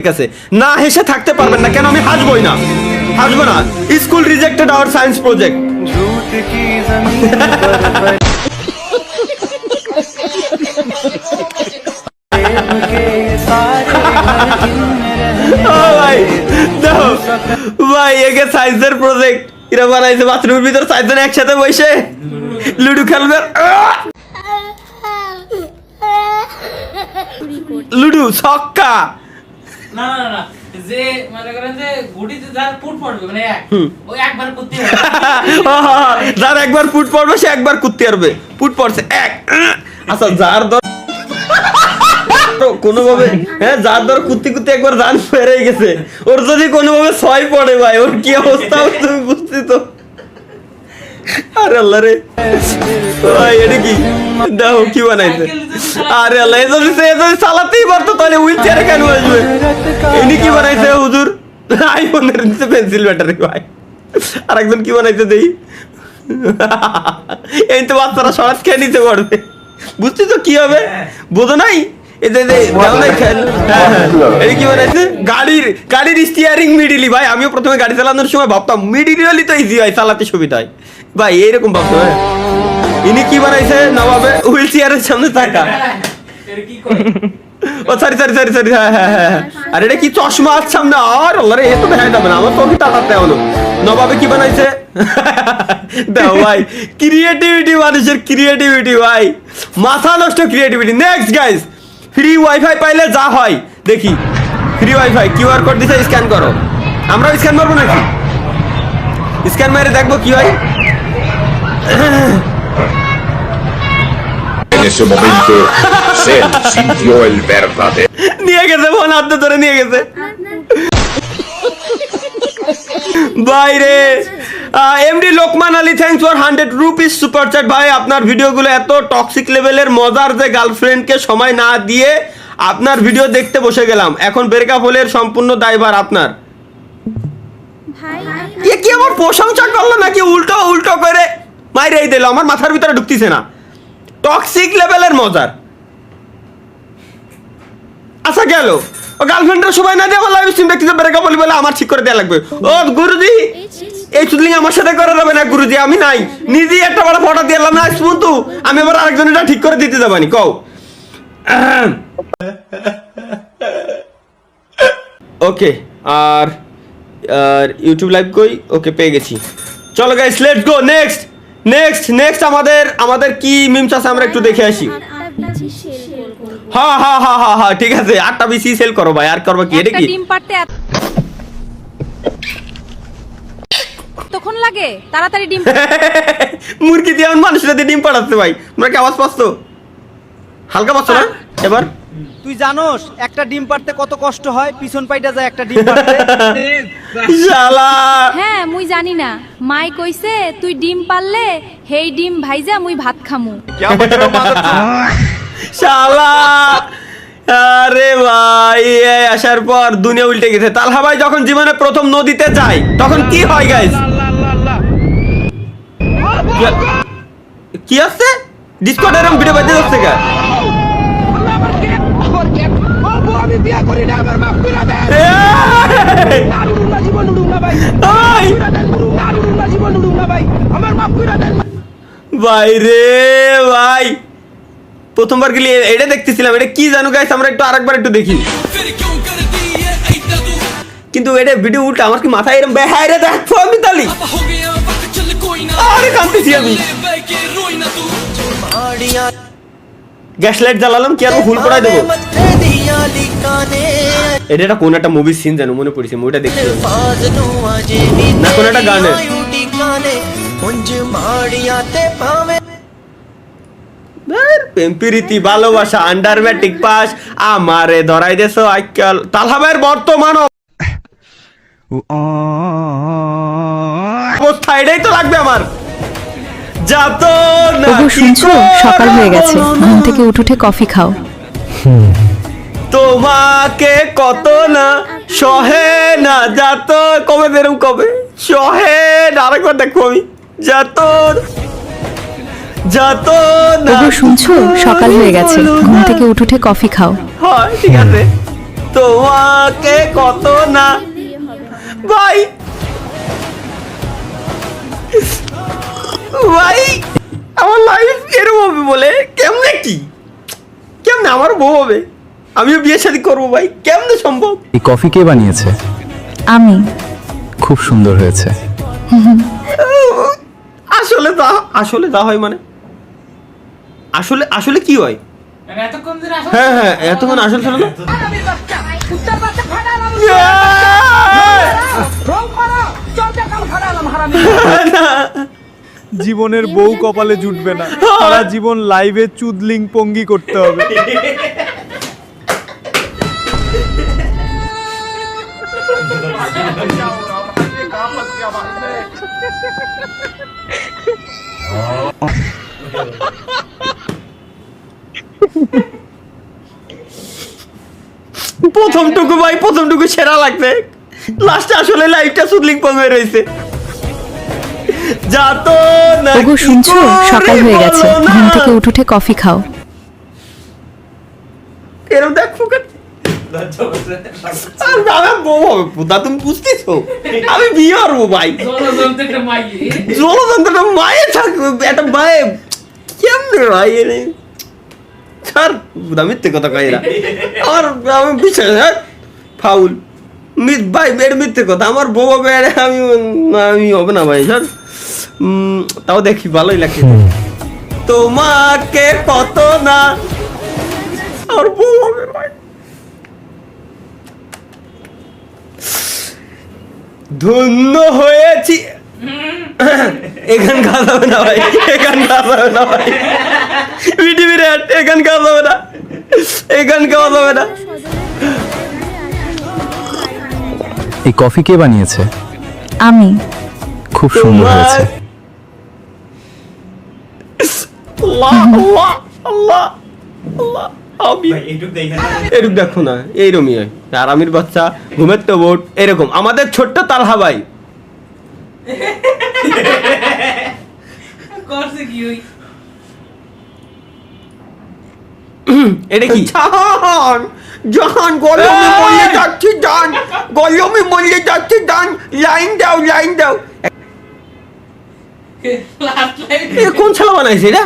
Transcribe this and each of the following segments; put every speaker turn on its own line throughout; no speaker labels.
ঠিক আছে, না হেসে থাকতে পারবেন না। কেন আমি হাসবই না, হাসবো না। School rejected our science project. ভাই দেখো ভাই, একে সায়েন্সের প্রজেক্ট এরা বানাইছে বাথরুমের ভিতর চারজন একসাথে বসে লুডো খেলবে। লুডো ছক্কা
না না না, যে মনে করেন যে গুটিতে যার ফুট পড়বে মানে ও একবার কুত্তি হবে।
যার একবার ফুট পড়বে সে একবার কুত্তি পারবে। ফুট পড়ছে এক। আচ্ছা যার ধর কোনোভাবে, হ্যাঁ যার ধর কুত্তি কুত্তি একবার জান ফেরে গেছে, ওর যদি কোনোভাবে ছয় পড়ে ভাই ওর কি অবস্থা তুমি বুঝছি তো। আরে আল্লাহ রে ভাই, এটা কি দেখো কি বানাইছে। আরে আল্লাহ, এ যদি চালাতেই পারতো তাহলে হুইল চেয়ারে কেন আসবে। ইনি কি বানাইছে হুজুর? আইফোনের নিচে পেন্সিল ব্যাটারি ভাই। আর একজন কি বানাইছে দেখি। এই তো বাচ্চারা সরাস খেয়ে নিতে পারবে, বুঝছি তো কি হবে, বোঝো নাই? গাড়ির স্টিয়ারিং মিডিলি ভাই। আমিও প্রথমে গাড়ি চালানোর সময় ভাবতাম মিডিলি হলে তো ইজি হয়, চালাতে সুবিধা হয় ভাই, এইরকম ভাবতো। ইনি কি বানাইছে নবাবে হুইল চেয়ারের সামনে থাকা। ও সরি সরি সরি সরি, হ্যাঁ হ্যাঁ হ্যাঁ। আর এটা কি চশমা আছে সামনে? আর আল্লাহরে, এ তো দেখা যাবে না, আমার চোখে তাড়াতে হলো। নবাবে কি বানাইছে দাও ভাই, ক্রিয়েটিভিটি, মানুষের ক্রিয়েটিভিটি ভাই, মাথা নষ্ট creativity. Next guys, free wifi পাইলে যা হয় দেখি। ফ্রি ওয়াইফাই কিউআর কোড দিছে, স্ক্যান করো। আমরা স্ক্যান করবো নাকি? স্ক্যান মেরে দেখবো কি হয়।
En ese momento, Cell sintió el verdadero.
নিয়ে গেছে ফোন, হাতে ধরে নিয়ে গেছে বাইরে। MD Lokman Ali, thanks for 100 rupees super chat. ভাই আপনার ভিডিওগুলো এত টক্সিক লেভেলের মজার যে গার্লফ্রেন্ডকে সময় না দিয়ে আপনার ভিডিও দেখতে বসে গেলাম। এখন ব্রেকআপ হলে সম্পূর্ণ দায়ভার আপনার। এ কি আমার প্রশংসা করলো নাকি উল্টো উল্টো করে মাইরেই দিল? আমার মাথার ভিতরে ঢুকতেছে না। টক্সিক লেভেলের মজার। আচ্ছা গেল, ও গার্লফ্রেন্ডের সময় না দিয়ে আমার লাইভ স্ট্রিম দেখতে ব্রেকআপ বলি বলে আমার ঠিক করে দেওয়া লাগবে। ও গুরুজি, এই চুদলিং আমার সাথে করা যাবে না গুরুজি, আমি নাই, নিজেই একটা বড় ফটো দিয়ে এলাম না শুনতু, আমি আবার আরেকজনটা ঠিক করে দিতে যাবানি কও। ওকে, আর ইউটিউব লাইভ কই? ওকে পেয়ে গেছি। চলো guys, let's go. Next next next আমাদের কি মিমস আছে আমরা একটু দেখে আসি। হ্যাঁ হ্যাঁ হ্যাঁ হ্যাঁ হ্যাঁ ঠিক আছে, 8টা বেশি সেল করো ভাই। আর করবা কি? এটা কি
ডিম পারতে তখন লাগে? তাড়াতাড়ি ডিম
মুরগি দিয়ে এমন মানুষের দিয়ে ডিম পাড়াচ্ছে ভাই। তোমরা কি আওয়াজ পাচ্ছ? হালকা পাচ্ছ না এবার?
তুই জানোস একটা ডিম পারতে কত কষ্ট হয়? পিছন পাইটা যায় একটা ডিম পারতে।
শালা
হ্যাঁ মুই জানি না, মাই কইছে তুই ডিম পারলে হেই ডিম ভাইজা মুই ভাত খামু।
শালা, আরে ভাই এই আসার পর দুনিয়া উল্টে গেছে। তালহা ভাই যখন জীবনে প্রথম নদীতে যায় তখন কি হয় গাইস? কি আছে ডিসকর্ড এরকম ভিডিও বাজে যাচ্ছে কা? ভাই রে ভাই, প্রথমবার গেলে এটা দেখতেছিলাম। এটা কি জানো গাইস, আমরা একটু আরেকবার একটু দেখি। কিন্তু এটা ভিডিও উল্টা, আমার কি মাথায় এরকম বেহায় রে দেখো আমি তালি। আরে কাঁদতেছি আমি। গ্যাস লাইট জ্বালালাম কি আর ফুল পড়াই দেবো? এটা কোন একটা মুভির সিন জানো, মনে পড়ছে মুভিটা দেখতে না, কোন একটা গানের। প্রেমপ্রীতি ভালোবাসা আন্ডার ম্যাট্রিক পাস আমারে ধরাই দেছো আজকাল। তালহা ভাইয়ের বর্তমান অবস্থা এটাই তো লাগবে আমার। যাতো না
শুনছো, সকাল হয়ে গেছে, ঘুম থেকে উঠে কফি খাও।
তোমাকে কত না সহে না যাতো, কবে বেরোম কবে সহে না। আরেকবার দেখো আমি যাতো যাতো না।
শুনছো, সকাল হয়ে গেছে, ঘুম থেকে উঠে কফি খাও।
হয় ঠিক আছে। তোমাকে কত না ভাই ভাই আমার লাইফ এরকম হবে বলে কেমনে কি কেমনে আমার বউ হবে আমিও বিয়ে শাদী করবো ভাই কেমনে সম্ভব
এই কফি কে বানিয়েছে?
আমি।
খুব সুন্দর হয়েছে।
আসলে যা হয় মানে আসলে কি হয়
মানে এতক্ষণ ধরে আসলে
হ্যাঁ এতক্ষণ আসল ছিল না
জীবনের বউ কপালে জুটবে না, সারা জীবন লাইভে চুদলিং পঙ্গি করতে হবে।
প্রথমটুকু সেরা লাগছে, লাস্টে আসলে লাইফটা সুদলিং পঙ্গে রয়েছে। যা তো না
ওগো শুনছো, সকাল হয়ে গেছে, ঘুম থেকে উঠে কফি খাও।
এরকম দেখ ফুকাট আমার বউ হবে পুতা, তুমি বুঝতেছো আমি বিয়ে করবো ভাই।
জলযন্ত্রের মাইয়ে
জলযন্ত্রটা মায়ে থাকবে একটা মায়ে কেমনে ভাই এনে স্যার মিথ্যে কথা কয় এরা আমি বিশ্বাস ফাউল ভাই এর মিথ্যে কথা আমার বউ হবে আমি হবে না ভাই স্যার তাও দেখি ভালোই লাগে তোমাকে কত না আমার বউ হবে ভাই ধন্য হয়েছি এখান কাজ হবে না ভাই এখান কাজ হবে না ভাই পৃথিবীর এখান কাজ হবে না এখান কাজ হবে না
এই কফি কে বানিয়েছে?
আমি।
খুব সুন্দর হয়েছে।
আল্লাহ আল্লাহ আল্লাহ আল্লাহ এরকম দেখো না এইরকমই হয় আর আমির বাচ্চা ঘুমের তো বোট এরকম আমাদের ছোট্ট তালহা ভাই
করছে কি ওই
এটা কি জান গরমে মরে যাচ্ছি জান গরমে মরে যাচ্ছি জান লাইন দাও
লাস্ট লাইন
এ কোন ছেলে বানাইছে এটা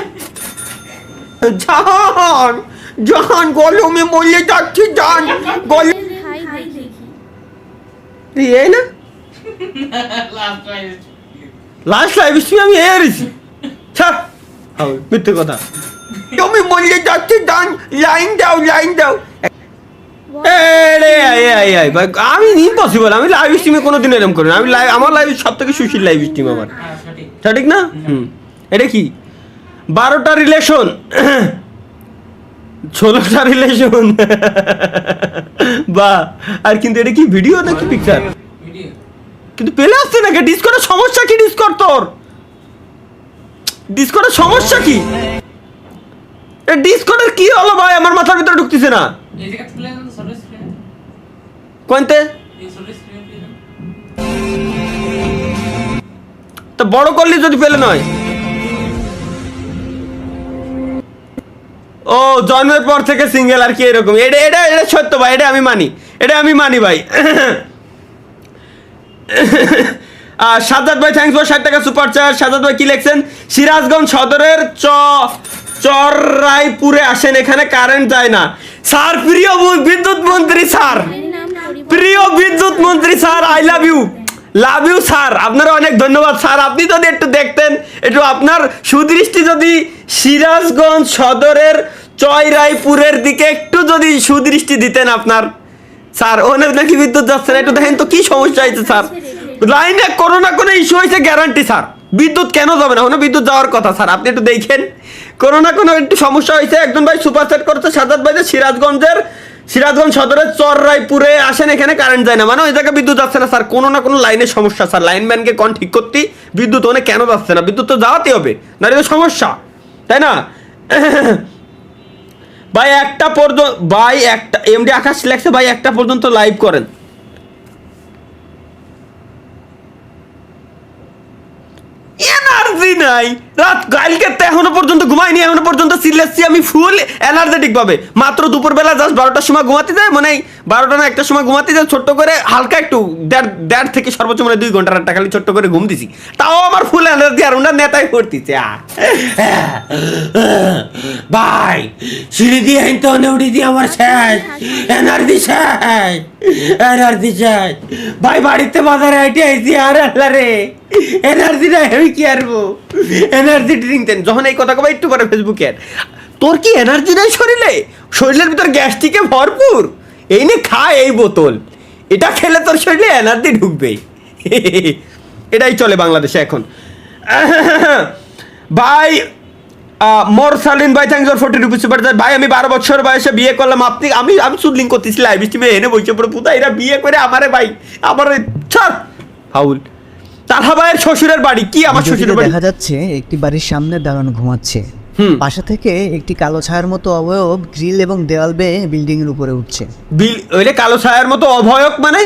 জান গরমে মরে যাচ্ছি জান এই না
last line
last live stream আমি এসেছি ছাড় মিথ্যে কথা তুমি মরে যাচ্ছি জান লাইন দাও আমি ইম্পসিবল আমি লাইভ স্ট্রিমে কোনোদিন এরকম করি না আমি আমার লাইভ সব থেকে সুশীল লাইভ স্ট্রিম আমার
সঠিক
সঠিক না এটা কি 12টা রিলেশন 16টা রিলেশন বা আর কিন্তু এটা কি ভিডিও নাকি পিকচার
ভিডিও
কিন্তু পেলে আসছে নাকি ডিসকর্ডের সমস্যা কি ডিসকর্ডের সমস্যা কি ডিসকর্ডের কি হলো ভাই আমার মাথার ভিতরে ঢুকতেছে না
এই জায়গা প্লে না সলিড স্ক্রিন
কোনতে
এই সলিড স্ক্রিন প্লে
তো বড় করলি যদি পেলে নয় ও জন্মের পর থেকে সিঙ্গেল আর কি এরকম এটা সত্য ভাই এটা আমি মানি ভাই সাজ্জাদ ভাই থ্যাঙ্কস ফর 60 টাকা সুপার চার্জ সাজ্জাদ ভাই কি লিখছেন সিরাজগঞ্জ সদরের চররাইপুরে আসেন এখানে কারেন্ট যায় না স্যার প্রিয় বিদ্যুৎ মন্ত্রী sir I love you sir আপনারা অনেক ধন্যবাদ স্যার আপনি যদি একটু দেখতেন একটু আপনার সুদৃষ্টি যদি সিরাজগঞ্জ সদরের চররাইপুরের দিকে একটু যদি সুদৃষ্টি দিতেন আপনার স্যার ওখানে নাকি বিদ্যুৎ যাচ্ছে না একটু দেখেন তো কি সমস্যা হয়েছে স্যার লাইনে কোনো না কোনো ইস্যু হয়েছে গ্যারান্টি স্যার বিদ্যুৎ কেন যাবে না ওখানে বিদ্যুৎ যাওয়ার কথা স্যার আপনি একটু দেখেন কোনো না কোনো একটু সমস্যা হয়েছে একজন ভাই সুপার সেট করছে সাজ্জাদ ভাই সিরাজগঞ্জ সদরের চররাইপুরে আসেন এখানে কারেন্ট যায় না মানে ওই জায়গায় বিদ্যুৎ যাচ্ছে না স্যার কোনো না কোনো লাইনের সমস্যা স্যার লাইনম্যানকে কোন ঠিক করতে বিদ্যুৎ ওখানে কেন যাচ্ছে না বিদ্যুৎ তো যাওয়াতে হবে না তো সমস্যা তাই না ভাই একটা এমডি আকাশ লেখছে ভাই একটা পর্যন্ত লাইভ করেন এনার্জি নাই রাত কালকে তো এখনো পর্যন্ত ঘুমাইনি, এখনো পর্যন্ত চিল্লাচ্ছি আমি ফুল এনার্জেটিক ভাবে। মাত্র দুপুরবেলা জাস্ট 12টার সময় ঘুমাতে যায়, মানে 12টা না 1টার সময় ঘুমাতে যায়, ছোট্ট করে হালকা একটু দেড় থেকে সর্বোচ্চ মানে 2 ঘন্টার একটা খালি ছোট্ট করে ঘুম দিছি, তাও আমার ফুল এনার্জি আর ওনার নেতাই করতেছে। ভাই সিঁড়ি দিয়ে আইনতে হলে উঠে দিয়ে আমার শেষ এনার্জি, শেষ এনার্জি শেষ ভাই। বাড়িতে বাজারে আইটে আইছি আর আল্লাহ রে এনার্জি নাই, আমি কি আরবো এনার্জি ড্রিঙ্ক দেন। যখন এই কথা কবা একটু পরে ফেসবুকে তোর কি এনার্জি নাই শরীরে, শরীরের ভিতর গ্যাস্ট্রিকে ভরপুর, এই নে খা এই বোতল, এটা খেলে তোর শরীরে এনার্জি ঢুকবে। এটাই চলে বাংলাদেশে এখন। ভাই মোরসালিন ভাই thanks for 40 rupees super chat. ভাই আমি 12 বছর বয়সে বিয়ে করলাম, আপনি আমি সুদলিং করতেছি লাইভ স্ট্রিমে, এনে বইছে পড়ে পুতা এরা বিয়ে করে আমারে ভাই আমার ছাড় ফাউল। তালহা ভাইয়ের শ্বশুরের বাড়ি কি? আমার শ্বশুরের বাড়ি
দেখা যাচ্ছে একটি বাড়ির সামনে দাঁড়ানো ঘুমাচ্ছে, পাশে থেকে একটি কালো ছায়ার মতো অবয়ব গ্রিল এবং দেওয়াল বেয়ে বিল্ডিং এর উপরে উঠছে।
ওইলে কালো ছায়ার মতো অভয়ক মানে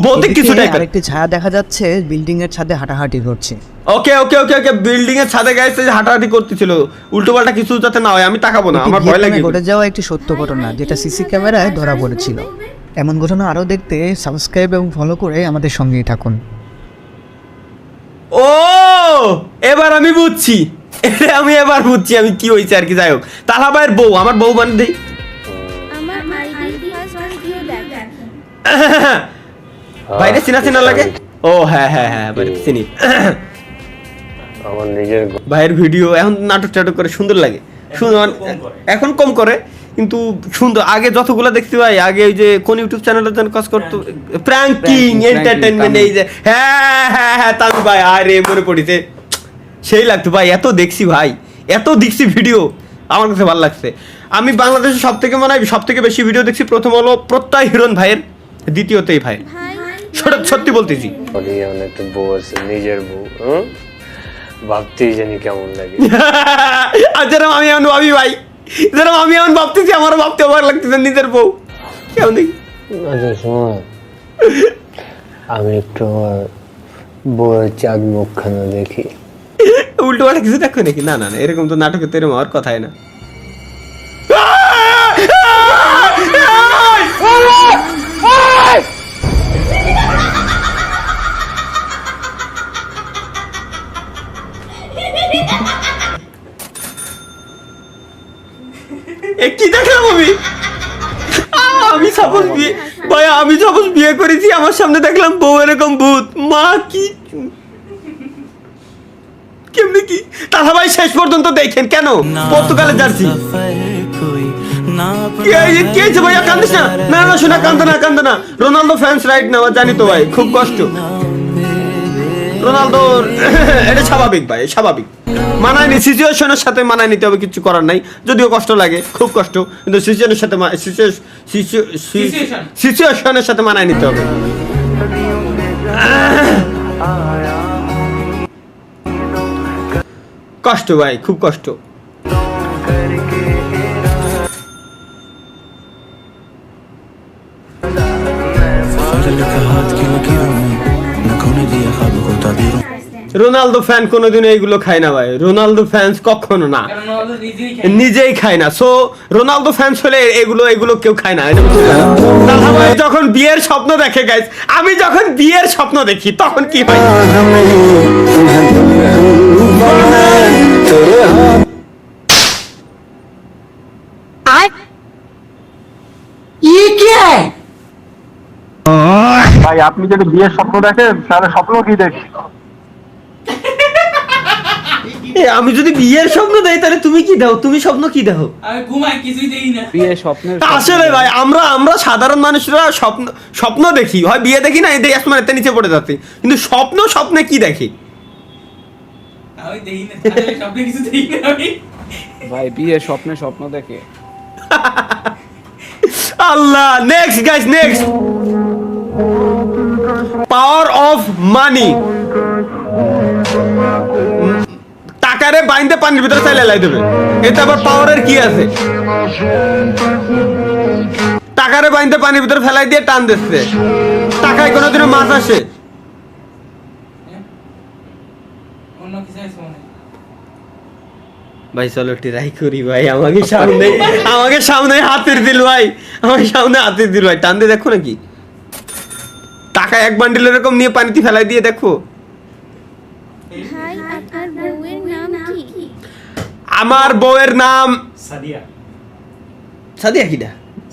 ভৌতিক কিছু টাইপের
আরেকটি ছায়া দেখা যাচ্ছে বিল্ডিং এর ছাদে হাঁটাহাঁটি করছে।
ওকে ওকে ওকে ওকে বিল্ডিং এর ছাদে গাইছে হাঁটাহাঁটি করতেছিল, উল্টোপাল্টা কিছু যাতে না হয় আমি তাকাবো না, আমার ভয় লাগে।
ঘটে যাওয়া একটি সত্য ঘটনা যেটা সিসি ক্যামেরায় ধরা পড়েছিল। এমন ঘটনা আরো দেখতে সাবস্ক্রাইব এবং ফলো করে আমাদের সঙ্গেই থাকুন।
ও এবার আমি বুঝছি, আমি এবার বুঝছি আমি কি হয়েছে আর কি। যাই হোক তালহা ভাইয়ের বউ, আমার বউ মানে দেই
আমার আইডি ফার্স্ট ভিডিও দেখেন।
বাইরে চিনা চিনা লাগে। ও হ্যাঁ হ্যাঁ হ্যাঁ বাইরে চিনি।
আমার নিজের
ভাইয়ের ভিডিও এখন নাটক টাটক করে সুন্দর লাগে, সুন্দর এখন কম করে কিন্তু সুন্দর। আগে যতগুলো দেখতে ভাই, আগে ওই যে কোন ইউটিউব চ্যানেলের জন্য কাজ করতো, প্র্যাঙ্কিং এন্টারটেইনমেন্ট, এই যে হ্যাঁ হ্যাঁ হ্যাঁ তামি ভাই, আরে মনে পড়িছে সেই লাগতো ভাই। এত দেখছি ভাই, এত দেখছি ভিডিও, আমার কাছে ভালো লাগছে। আমি বাংলাদেশে সব থেকে মনে হয় সব থেকে বেশি ভিডিও দেখছি, প্রথম হলো প্রত্যয় হিরণ ভাইয়ের, দ্বিতীয়ত এই ভাই, সত্যি বলতেছি।
অনেক বউ আছে, নিজের বউ, ভাবতেই জানি কেমন লাগে।
আর যেরকম আমি এমন ভাবি ভাই, যেরকম আমি এমন ভাবতেছি আমারও ভাবতে ভালো লাগতেছে নিজের বউ কেমন দেখি।
আচ্ছা শোনো, আমি একটু আমার বউয়ের চাঁদ মুখখানা দেখি।
উল্টো পাল্টা কিছু দেখো নাকি? না না না, এরকম তো নাটকে তো এরকম হওয়ার কথাই না। কি দেখলাম আমি সাপোজ বিয়ে ভাই, আমি সাপোজ বিয়ে করেছি, আমার সামনে দেখলাম বউ এরকম ভূত, মা কি কেমনি কি? তাহলে ভাই শেষ পর্যন্ত দেখেন কেন পর্তুগালে জার্সি কি হয়েছে ভাইয়া? কান্দিস না, না না শোনা, কান্দে না কান্দে না। রোনালদো ফ্যান্স রাইট না, জানি তো ভাই, খুব কষ্ট। রোনালদোর এটা স্বাভাবিক ভাই, স্বাভাবিক, মানায় নি, সিচুয়েশনের সাথে মানায় নিতে হবে, কিছু করার নাই। যদিও কষ্ট লাগে, খুব কষ্ট, কিন্তু সিচুয়েশনের সাথে সিচুয়েশনের সাথে মানায় নিতে হবে। কষ্ট ভাই, খুব কষ্ট। রোনালদো ফ্যান কোনোদিন এইগুলো খায় না ভাই, রোনালদো ফ্যান্স কখনো না, নিজেই খায় না। সো রোনালদো ফ্যান্স হলে এগুলো কেউ খায় না। ভাই যখন বিয়ের স্বপ্ন দেখে গাইস, আমি যখন বিয়ের স্বপ্ন দেখি তখন কি হয়?
ভাই আপনি যদি বিয়ের স্বপ্ন দেখেন তাহলে স্বপ্ন কি দেখেন?
আমি যদি বিয়ের স্বপ্ন দেই তাহলে তুমি কি দাও? তুমি স্বপ্ন কি দাও?
আমি ঘুমাই কিছুই দেই না।
বিয়ের স্বপ্নের
আসলে ভাই আমরা সাধারণ মানুষরা স্বপ্ন দেখি, হয় বিয়ে দেখি না, এই আসমান এতে নিচে পড়ে যাচ্ছে, কিন্তু স্বপ্নে কি দেখি?
আমি দেই না, আসলে স্বপ্নে কিছু দেই না আমি।
ভাই বিয়ের স্বপ্ন দেখে।
Allah. Next guys, next power of money. টাকারে বাইন্দে পানির ভিতরে চাইলে লাই দেবে, এটা আবার পাওয়ারের কি আছে? টাকারে বাইন্দে পানির ভিতরে ফেলাই দিয়ে টান দিচ্ছে, টাকায় কোনোদিনও মাছ আসে?
অন্য কিছু আছে মনে হয়।
ভাই চলো ট্রাই করি ভাই, আমাকে সামনে হাতের দিল ভাই, আমাকে সামনে হাতের দিল ভাই, টান দিয়ে দেখো নাকি টাকা এক বান্ডিল এরকম নিয়ে পানিতে ফেলাই দিয়ে দেখো।
ভাই আপনার বউয়ের নাম কি?
আমার বউয়ের নাম
সাদিয়া।
সাদিয়া কিডা?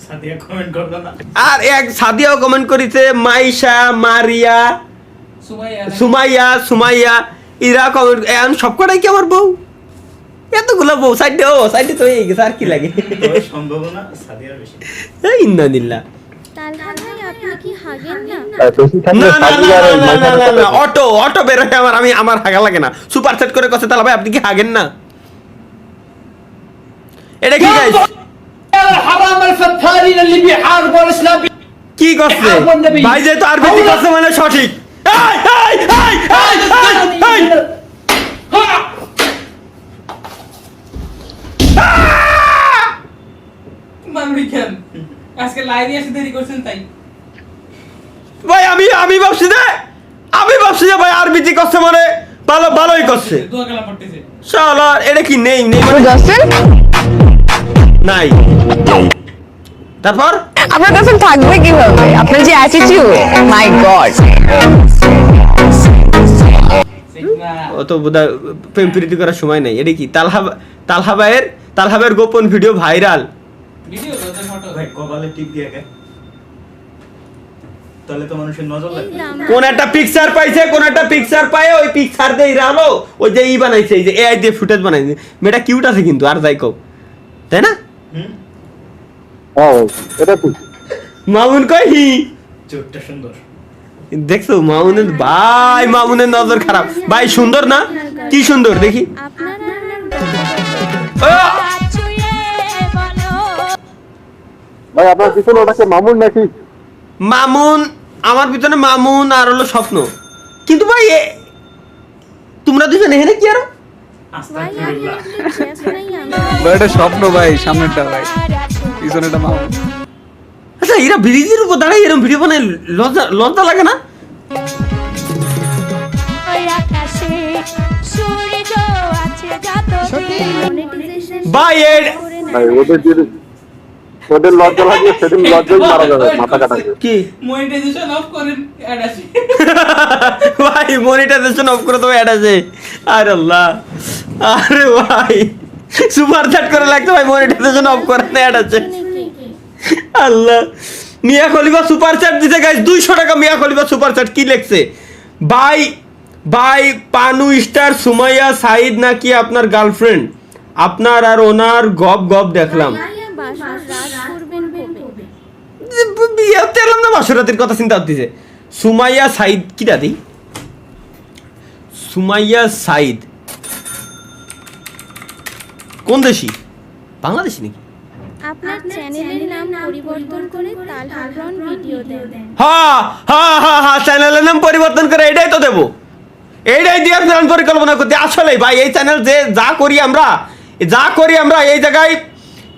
সাদিয়া কমেন্ট করলো না।
আর এক সাদিয়াও কমেন্ট করেছে, মাইশা, মারিয়া, সুমাইয়া এরা কমেন্ট, এখন সবকটাই কি আমার বউ? এতগুলো বউ সাইডে, সাইডে তো হয়ে গেছে, আর কি লাগে?
সম্ভাবনা সাদিয়ার বেশি।
এই ইন্নানিল্লাহ।
তালহা ভাই আপনি কি হাগেন না?
না, অটো বের হয় আমার হাগা লাগে না। সুপার সেট করে কথা, তাহলে ভাই আপনি কি হাগেন না? এটা কি গাইস? কি করছে ভাই? যে তো আরবি করছে মানে সঠিক।
আজকে লাইভে এসে দেরি করছেন তাই
ভাই আমি ভাবছি যে ভাই আরবিতে করছে মানে ভালোই করছে।
দোয়া কালাম পড়তেছে।
শালা এটা কি নেই মানে নাই। তারপর
আপনার কাছে থাকবে কিভাবে? আপনার যে অ্যাটিটিউড, মাই গড।
ও তো বোধহয় প্রেম প্রীতি করার সময় নাই। এটা কি তালহা ভাইয়ের গোপন ভিডিও ভাইরাল।
ভিডিও তো ফটো ভাই কপালে টিপ দিয়ে গে, তাহলে তো মানুষের নজর লাগবে।
কোন একটা পিকচার পায়, ওই পিকচার দিয়ে ইরালো ওই যে বানাইছে, এই যে এআই দিয়ে ফুটেজ বানাইছে। মেয়েটা কিউট আছে কিন্তু, আর যাই কও, তাই না?
এটা ঠিক।
মামুন কই হি
চোখটা সুন্দর
দেখছো? মামুনের নজর খারাপ ভাই। সুন্দর না? কি সুন্দর দেখি।
ভাই আপনার পিছনে ওটাকে মামুন নাকি?
মামুন আমার পিছনে, মামুন আর হলো স্বপ্ন। কিন্তু ভাই তোমরা দুজন এখানে কি আরো?
এটা স্বপ্ন ভাই, সামনেরটা ভাই, পিছনেটা মামুন।
আচ্ছা এরা ব্রিজের উপর দাঁড়াই এরকম ভিডিও বানায়, লজ্জা লাগে না? ভাই
ওদের লজ্জা লাগে, সেদিন লজ্জাই মারা যাবে, মাথা কাটা যাবে।
কি
মনিটাইজেশন অফ করেন, অ্যাড আছে
ভাই, মনিটাইজেশন অফ করে দেবো, অ্যাড আছে। আরে আল্লাহ, আরে ভাই সুপার চ্যাট করে লাগতো ভাই, মনিটাইজেশন অফ করে অ্যাড আছে। আল্লাহ, মিয়া খলিফা সুপার চ্যাট দিতে গাইস 200 টাকা। মিয়া খলিফা সুপার চ্যাট কি লিখছে? ভাই পানু স্টার সুমাইয়া সাইদ নাকি আপনার গার্লফ্রেন্ড? আপনার আর ওনার গপ দেখলাম। বিয়েতে এলাম না, বাসরাতের কথা চিন্তা করতেছে। সুমাইয়া সাইদ কি দাদি? সুমাইয়া সাইদ কোন দেশি? বাংলাদেশি নাকি?
আপনার চ্যানেলের নাম পরিবর্তন করে তালহা ব্রন ভিডিও দেন।
হ্যাঁ চ্যানেলের নাম পরিবর্তন করে এটাই তো দেবো, এইটাই দিয়ে প্ল্যান পরিকল্পনা করতে। আসলে ভাই এই চ্যানেল যে যা করি আমরা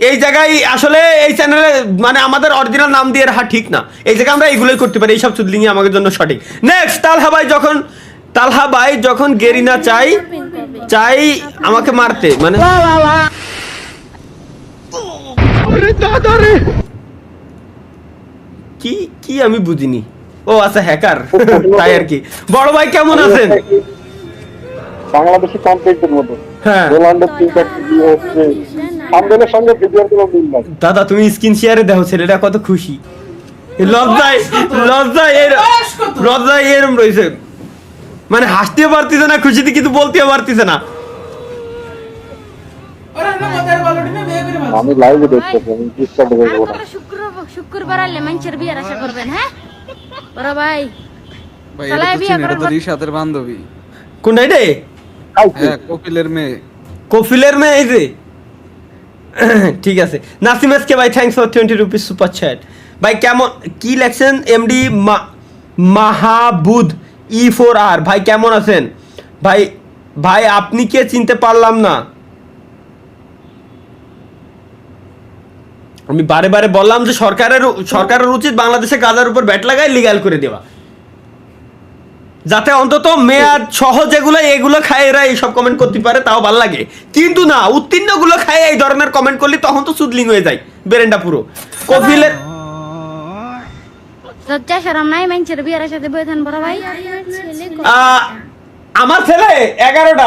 এই জায়গায় আসলে এই চ্যানেলে মানে আমাদের অরিজিনাল নাম দিয়ে রাখা ঠিক না। এই জায়গায় আমরা এইগুলোই করতে পারি, এইসব চুদলিংই আমাদের জন্য সঠিক। নেক্সট, তালহা ভাই যখন গেরিনা চাই আমাকে মারতে, মানে কি আমি বুঝিনি। ও আচ্ছা, হ্যাকার তাই আর কি। বড় ভাই কেমন আছেন?
বাংলাদেশি কন্টেন্টের মতো
হ্যাঁ
রোনাল্ডোর তিনটা ভিডিও হচ্ছে, সামনের সঙ্গে ভিডিওর কোনো মিল নাই।
দাদা তুমি স্ক্রিন শেয়ারে দেখো, ছেলেটা কত খুশি। লজ্জায় এরম রয়েছে, মানে হাসতেও পারতেছে না খুশিতে, কিন্তু বলতেও পারতেছে না।
আমি লাইভে দেখতেছি, আমি ডিসকাউন্ট করবো না।
শুক্রবার আলে মানুষের বিয়ের আশা করবেন? হ্যাঁ বড় ভাই,
ভাই এটা তো চিনি, এটা তো রিশাতের বান্ধবী।
কোনটা রে?
হ্যাঁ,
কপিলের মেয়ে এই যে। ঠিক আছে, নাসিম এসকে ভাই thanks for 20 rupees super chat. ভাই কেমন, কি লেখছেন? এমডি মাহাবুদ E4R ভাই কেমন আছেন? ভাই আপনি কে চিনতে পারলাম না। আমি বারে বললাম যে সরকারের উচিত বাংলাদেশে গাঁজার উপর ব্যাট লাগায় লিগ্যাল করে দেওয়া। যাতে অন্তত মেয়াদ সহ যেগুলো এগুলো খায় এরা এইসব কমেন্ট করতে পারে, তাও ভালো লাগে। কিন্তু না, উত্তীর্ণ গুলো খায় এই ধরনের কমেন্ট করলে তখন তো সুদলিং হয়ে যায় বেরেন্ডা পুরো। কফিলের
লজ্জা শরম নাই মানুষের বিয়ের সাথে বই থান বড় ভাই।
আমার ছেলে 11টা